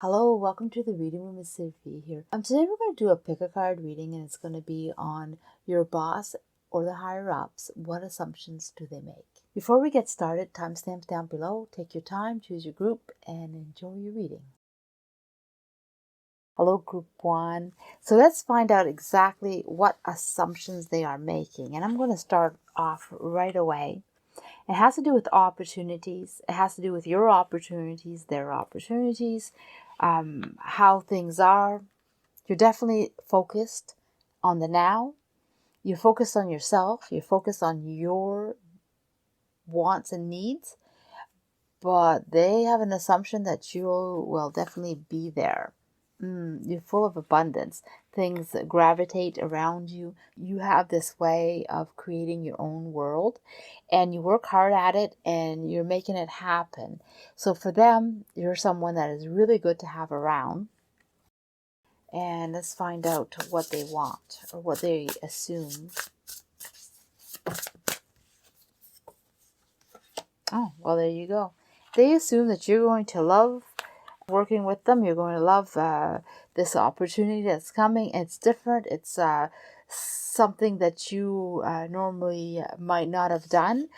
Hello, welcome to the reading room with Sophie here. Today we're going to do a pick a card reading, and it's going to be on your boss or the higher ups. What assumptions do they make? Before we get started, timestamps down below. Take your time, choose your group, and enjoy your reading. Hello, group one. So let's find out exactly what assumptions they are making. And I'm going to start off right away. It has to do with opportunities. It has to do with your opportunities, their opportunities, how things are. You're definitely focused on the now. You're focused on yourself. You're focused on your wants and needs. But they have an assumption that you will definitely be there. You're full of abundance. Things gravitate around you. You have this way of creating your own world, and you work hard at it, and you're making it happen. So for them, you're someone that is really good to have around. And let's find out what they want or what they assume. Oh, well, there you go. They assume that you're going to love working with them. You're going to love this opportunity that's coming. It's different. It's something that you normally might not have done,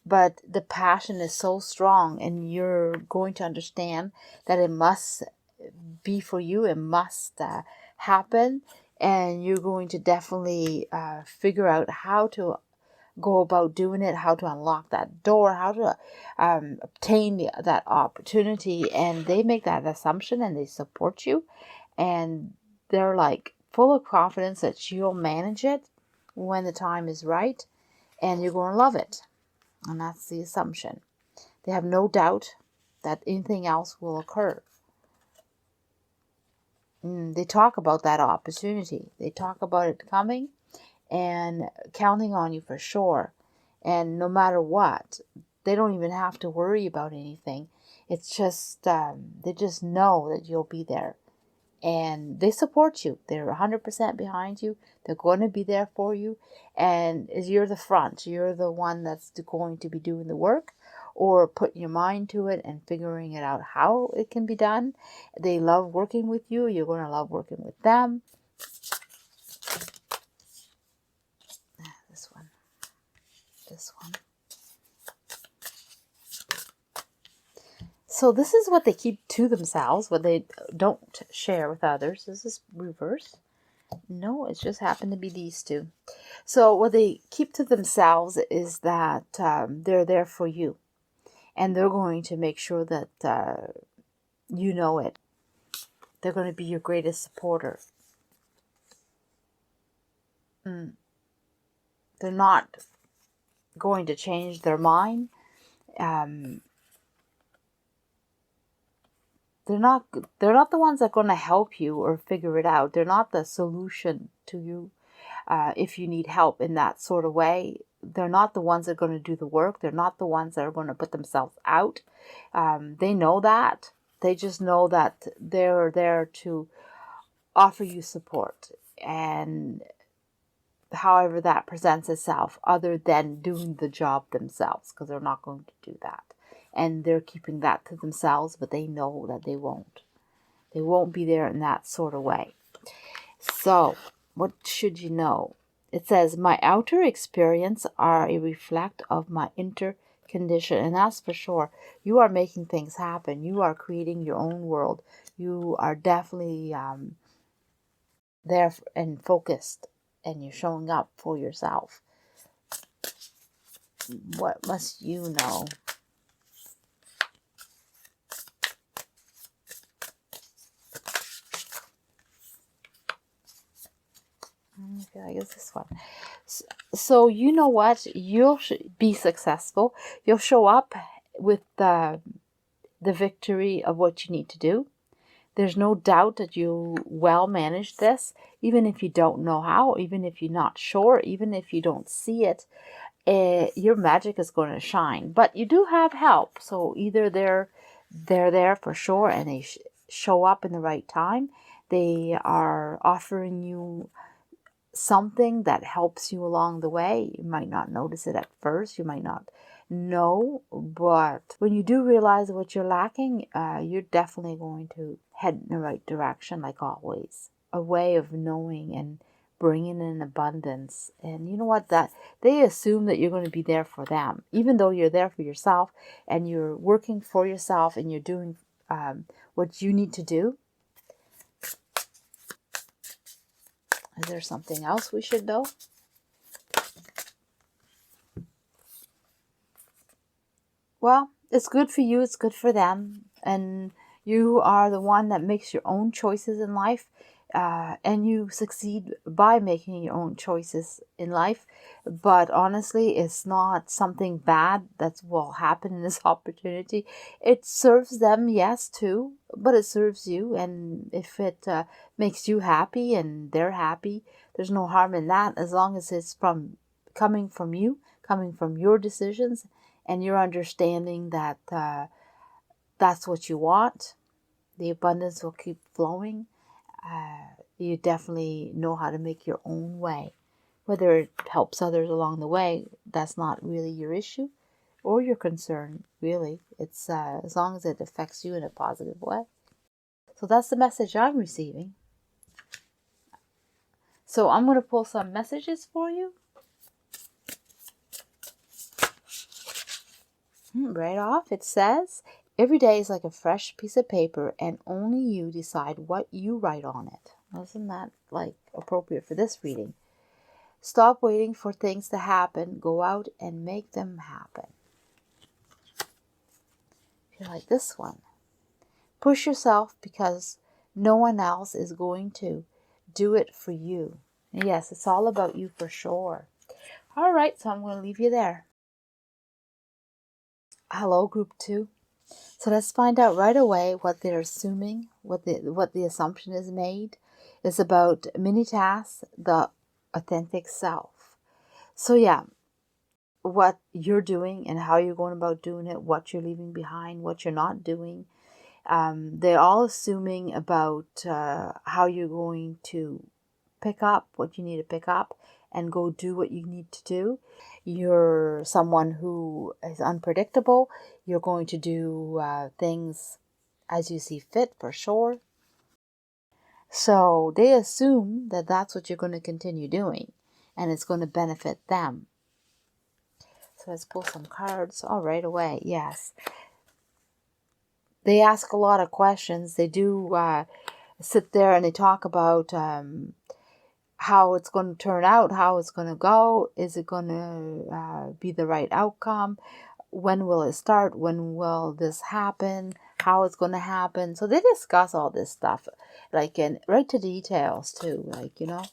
but the passion is so strong, and you're going to understand that it must be for you. It must happen, and you're going to definitely figure out how to go about doing it, how to unlock that door, how to obtain that opportunity. And they make that assumption, and they support you, and they're like full of confidence that you'll manage it when the time is right, and you're going to love it. And that's the assumption. They have no doubt that anything else will occur. They talk about that opportunity. They talk about it coming and counting on you for sure. And no matter what, they don't even have to worry about anything. It's just, they just know that you'll be there. And they support you. They're 100% behind you. They're going to be there for you. And as you're the front, you're the one that's going to be doing the work, or putting your mind to it and figuring it out how it can be done. They love working with you. You're going to love working with them. This one. So this is what they keep to themselves, what they don't share with others. Is this reverse? No, it just happened to be these two. So what they keep to themselves is that they're there for you. And they're going to make sure that you know it. They're going to be your greatest supporter. They're not going to change their mind. They're not the ones that are going to help you or figure it out. They're not the solution to you if you need help in that sort of way. They're not the ones that are going to do the work. They're not the ones that are going to put themselves out. They know that. They just know that they're there to offer you support. And however that presents itself, other than doing the job themselves, because they're not going to do that. And they're keeping that to themselves, but they know that they won't. They won't be there in that sort of way. So, what should you know? It says, my outer experience are a reflect of my inner condition. And that's for sure. You are making things happen. You are creating your own world. You are definitely there and focused. And you're showing up for yourself. What must you know? Okay, I guess this one. So you know what? You'll be successful. You'll show up with the victory of what you need to do. There's no doubt that you well manage this, even if you don't know how, even if you're not sure, even if you don't see it. Your magic is going to shine. But you do have help. So either they're there for sure, and they show up in the right time. They are offering you something that helps you along the way. You might not notice it at first. You might not know, but when you do realize what you're lacking, you're definitely going to head in the right direction, like always. A way of knowing and bringing in abundance. And you know what? That they assume that you're going to be there for them, even though you're there for yourself and you're working for yourself and you're doing what you need to do. Is there something else we should know? Well, it's good for you, it's good for them, and you are the one that makes your own choices in life, and you succeed by making your own choices in life. But honestly, it's not something bad that will happen in this opportunity. It serves them, yes, too, but it serves you, and if it makes you happy and they're happy, there's no harm in that, as long as it's coming from you, coming from your decisions, and you're understanding that that's what you want. The abundance will keep flowing. You definitely know how to make your own way. Whether it helps others along the way, that's not really your issue or your concern, really. It's as long as it affects you in a positive way. So that's the message I'm receiving. So I'm going to pull some messages for you. Right off, it says, every day is like a fresh piece of paper and only you decide what you write on it. Isn't that like appropriate for this reading? Stop waiting for things to happen. Go out and make them happen. You like this one. Push yourself because no one else is going to do it for you. And yes, it's all about you for sure. All right, so I'm going to leave you there. Hello, group 2. So let's find out right away what they're assuming, what the assumption is made. It's about mini tasks, the authentic self. So yeah, what you're doing and how you're going about doing it, what you're leaving behind, what you're not doing. They're all assuming about how you're going to pick up what you need to pick up and go do what you need to do. You're someone who is unpredictable. You're going to do things as you see fit, for sure. So they assume that that's what you're going to continue doing and it's going to benefit them. So let's pull some cards. Oh, right away. Yes. They ask a lot of questions. They do sit there and they talk about how it's going to turn out, how it's going to go. Is it going to be the right outcome? When will it start? When will this happen? How it's going to happen? So they discuss all this stuff, like, and right to details too, like, you know.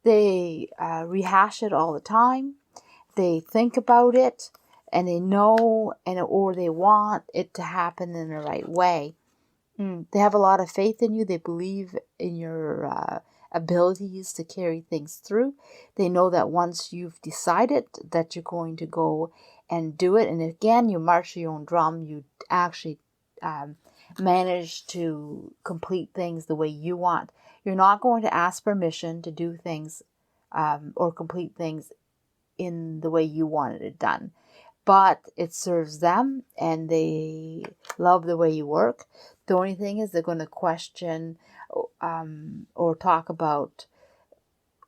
They rehash it all the time. They think about it, and they know, or they want it to happen in the right way. They have a lot of faith in you. They believe in your abilities to carry things through. They know that once you've decided that you're going to go and do it, and again, you march your own drum, you actually manage to complete things the way you want. You're not going to ask permission to do things or complete things in the way you wanted it done. But it serves them and they love the way you work. The only thing is they're going to question or talk about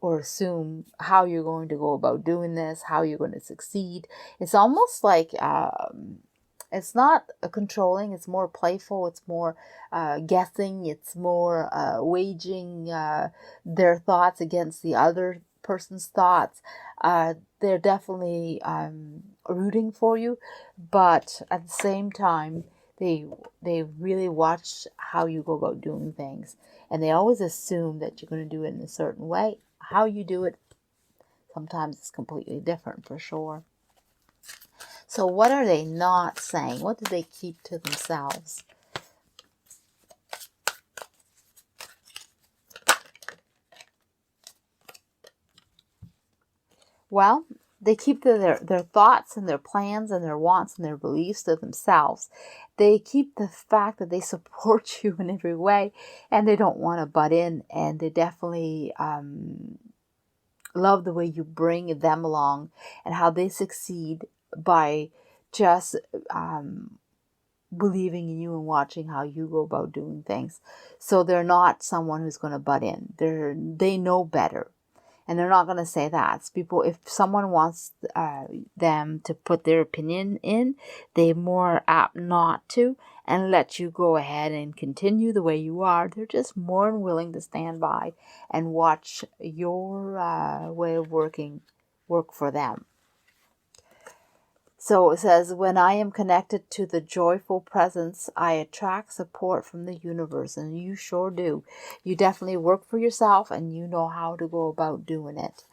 or assume how you're going to go about doing this, how you're going to succeed. It's almost like it's not controlling, it's more playful, it's more guessing, it's more waging their thoughts against the other person's thoughts. They're definitely rooting for you, but at the same time, they really watch how you go about doing things, and they always assume that you're going to do it in a certain way. How you do it, sometimes it's completely different, for sure. So what are they not saying? What do they keep to themselves? Well, they keep their thoughts and their plans and their wants and their beliefs to themselves. They keep the fact that they support you in every way and they don't want to butt in, and they definitely love the way you bring them along and how they succeed by just believing in you and watching how you go about doing things. So they're not someone who's going to butt in. They know better. And they're not going to say that. It's people, if someone wants them to put their opinion in, they're more apt not to and let you go ahead and continue the way you are. They're just more than willing to stand by and watch your way of working work for them. So it says, when I am connected to the joyful presence, I attract support from the universe. And you sure do. You definitely work for yourself and you know how to go about doing it.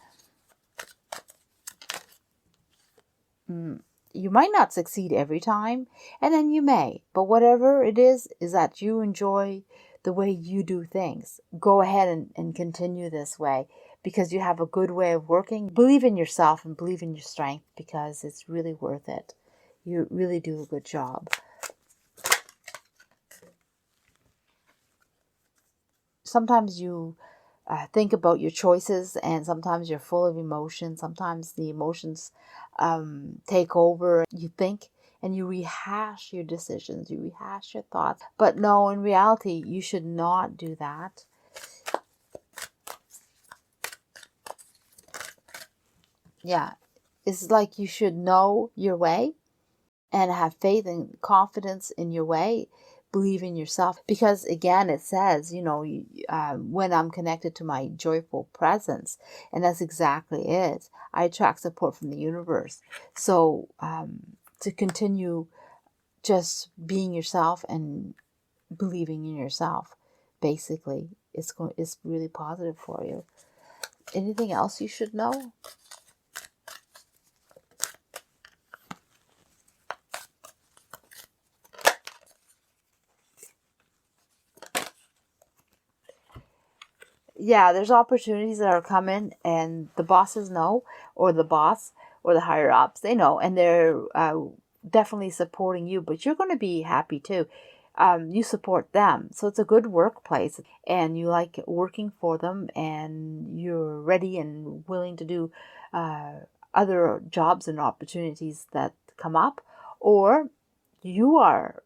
You might not succeed every time, and then you may. But whatever it is that you enjoy the way you do things. Go ahead and continue this way because you have a good way of working. Believe in yourself and believe in your strength because it's really worth it. You really do a good job. Sometimes you think about your choices and sometimes you're full of emotion. Sometimes the emotions take over. You think and you rehash your decisions, you rehash your thoughts. But no, in reality, you should not do that. Yeah, it's like you should know your way and have faith and confidence in your way. Believe in yourself. Because again, it says, when I'm connected to my joyful presence, and that's exactly it. I attract support from the universe. So to continue just being yourself and believing in yourself, basically, it's really positive for you. Anything else you should know? Yeah, there's opportunities that are coming, and the bosses know, or the boss, or the higher ups, they know, and they're definitely supporting you. But you're going to be happy too. You support them, so it's a good workplace, and you like working for them, and you're ready and willing to do other jobs and opportunities that come up, or you are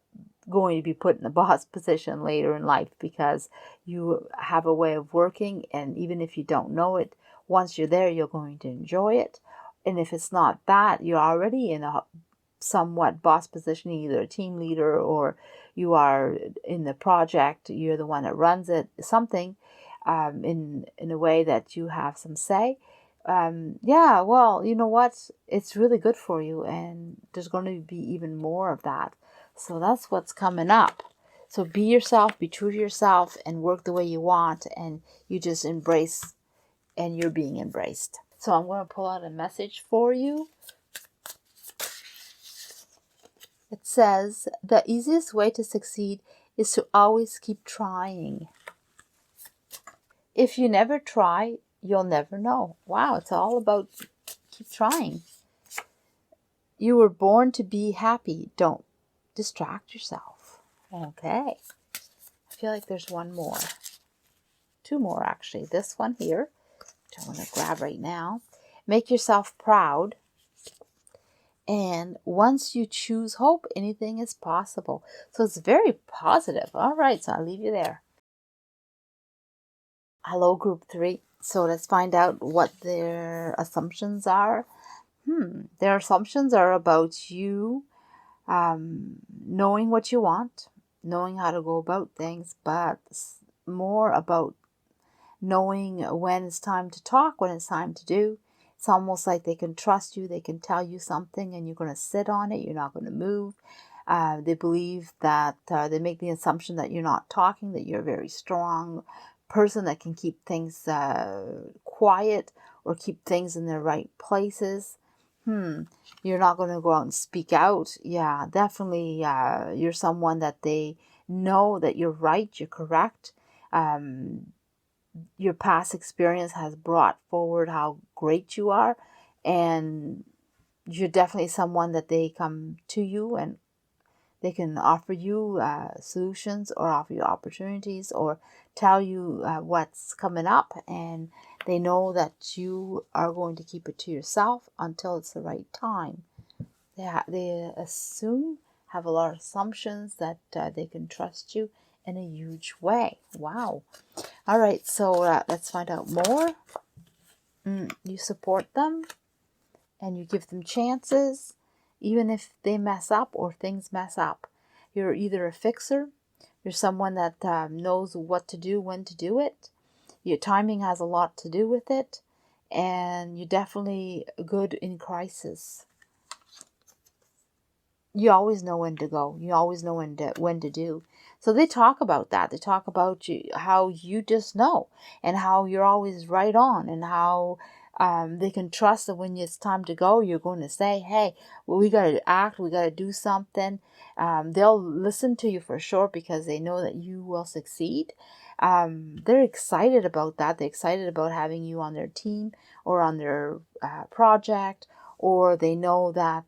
going to be put in the boss position later in life because you have a way of working, and even if you don't know it, once you're there, you're going to enjoy it. And if it's not that, you're already in a somewhat boss position, either a team leader or you are in the project, you're the one that runs it, something in a way that you have some say. Yeah, well, you know what? It's really good for you, and there's going to be even more of that. So that's what's coming up. So be yourself, be true to yourself, and work the way you want, and you just embrace, and you're being embraced. So I'm going to pull out a message for you. It says, the easiest way to succeed is to always keep trying. If you never try, you'll never know. Wow, it's all about keep trying. You were born to be happy. Don't distract yourself. Okay. I feel like there's one more. Two more, actually. This one here, which I'm going to grab right now. Make yourself proud. And once you choose hope, anything is possible. So it's very positive. All right, so I'll leave you there. Hello, group 3. So let's find out what their assumptions are. Their assumptions are about you knowing what you want, knowing how to go about things, but more about knowing when it's time to talk, when it's time to do. It's almost like they can trust you. They can tell you something and you're going to sit on it. You're not going to move. They believe that they make the assumption that you're not talking, that you're a very strong person that can keep things quiet or keep things in their right places. You're not going to go out and speak out. Yeah, definitely. You're someone that they know that you're right, you're correct. Your past experience has brought forward how great you are, and you're definitely someone that they come to you and they can offer you solutions or offer you opportunities or tell you what's coming up, and They know that you are going to keep it to yourself until it's the right time. They assume, have a lot of assumptions that they can trust you in a huge way. Wow. All right, so let's find out more. You support them and you give them chances, even if they mess up or things mess up. You're either a fixer, you're someone that knows what to do, when to do it. Your timing has a lot to do with it, and you're definitely good in crisis. You always know when to go. You always know when to do. So they talk about that. They talk about you, how you just know, and how you're always right on, and how they can trust that when it's time to go, you're going to say, hey, well, we got to act, we got to do something. They'll listen to you for sure because they know that you will succeed. They're excited about that. They're excited about having you on their team or on their project, or they know that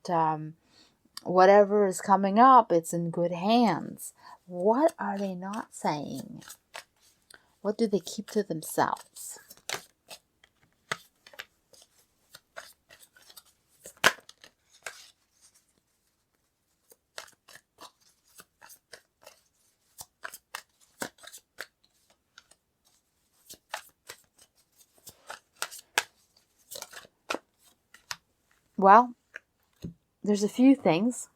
whatever is coming up, it's in good hands. What are they not saying? What do they keep to themselves? Well, there's a few things.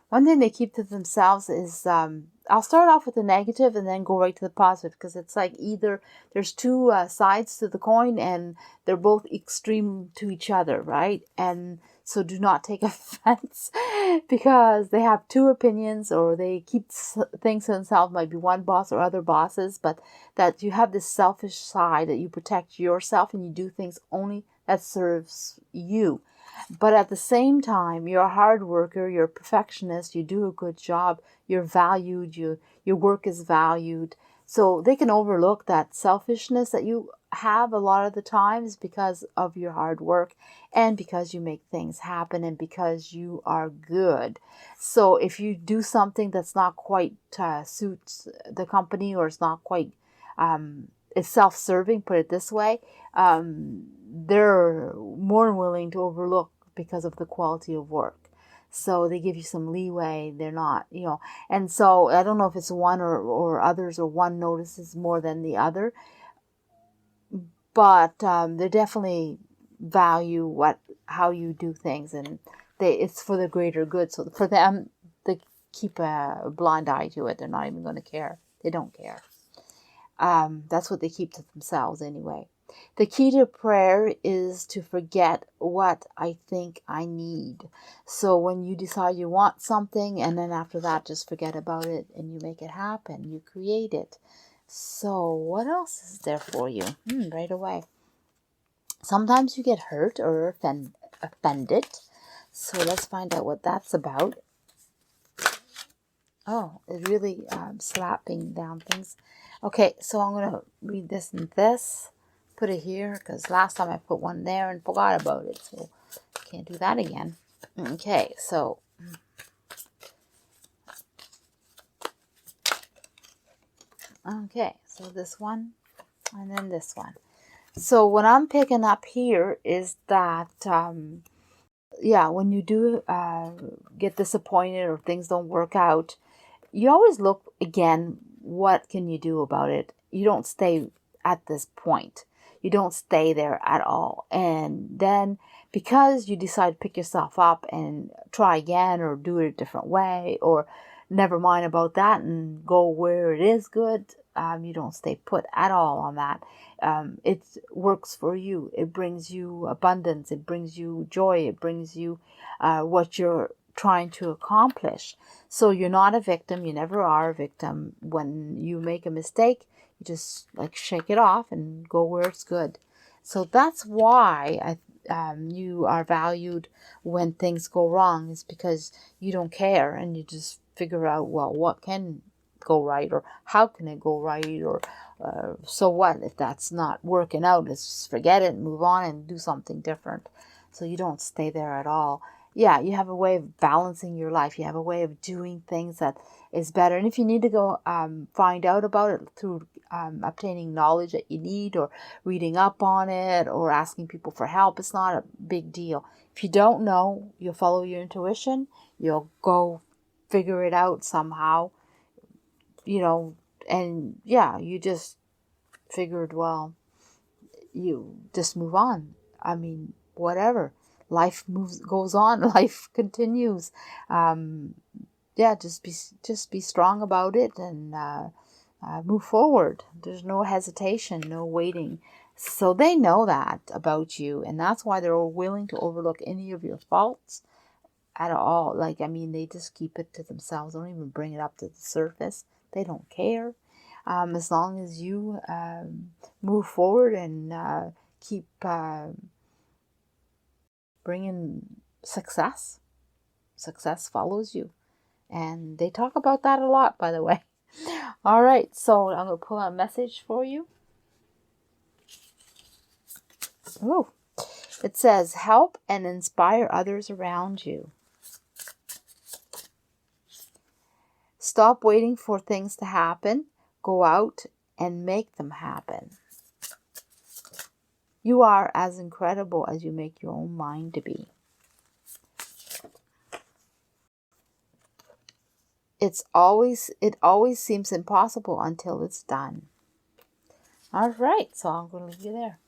One thing they keep to themselves is, I'll start off with the negative and then go right to the positive, because it's like either there's two sides to the coin and they're both extreme to each other, right? And so do not take offense because they have two opinions, or they keep things to themselves, might be one boss or other bosses, but that you have this selfish side that you protect yourself and you do things only that serves you. But at the same time, you're a hard worker, you're a perfectionist, you do a good job, you're valued, your work is valued. So they can overlook that selfishness that you have a lot of the times because of your hard work and because you make things happen and because you are good. So if you do something that's not quite suits the company, or it's not quite it's self-serving, put it this way, they're more than willing to overlook because of the quality of work. So they give you some leeway. They're not, and so I don't know if it's one or others, or one notices more than the other, but they definitely value how you do things, and it's for the greater good. So for them, they keep a blind eye to it. They're not even going to care. They don't care. That's what they keep to themselves anyway. The key to prayer is to forget what I think I need. So when you decide you want something, and then after that, just forget about it and you make it happen. You create it. So what else is there for you? Right away. Sometimes you get hurt or offended. So let's find out what that's about. Oh, it's really slapping down things. Okay, so I'm going to read this and this. Put it here, because last time I put one there and forgot about it. So I can't do that again. Okay, so this one and then this one. So what I'm picking up here is that, when you do get disappointed or things don't work out, you always look again, what can you do about it? You don't stay at this point. You don't stay there at all. And then because you decide to pick yourself up and try again, or do it a different way, or never mind about that and go where it is good, you don't stay put at all on that. It works for you. It brings you abundance. It brings you joy. It brings you what you're trying to accomplish. So you're not a victim. You never are a victim. When you make a mistake, you just shake it off and go where it's good. So that's why you are valued when things go wrong, is because you don't care and you just figure out, well, what can go right, or how can it go right, or so what if that's not working out? Let's just forget it and move on and do something different. So you don't stay there at all. yeah, you have a way of balancing your life. You have a way of doing things that is better. And if you need to go find out about it through obtaining knowledge that you need, or reading up on it, or asking people for help, it's not a big deal. If you don't know, you'll follow your intuition. You'll go figure it out somehow, and yeah, you just figured, well, you just move on. I mean, whatever. Life goes on. Life continues. Yeah, just be strong about it, and move forward. There's no hesitation, no waiting. So they know that about you, and that's why they're willing to overlook any of your faults at all. Like, I mean, they just keep it to themselves. They don't even bring it up to the surface. They don't care. As long as you move forward and keep bringing success. Success follows you. And they talk about that a lot, by the way. All right, so I'm going to pull out a message for you. Ooh. It says, help and inspire others around you. Stop waiting for things to happen. Go out and make them happen. You are as incredible as you make your own mind to be. It always seems impossible until it's done. All right, so I'm going to leave you there.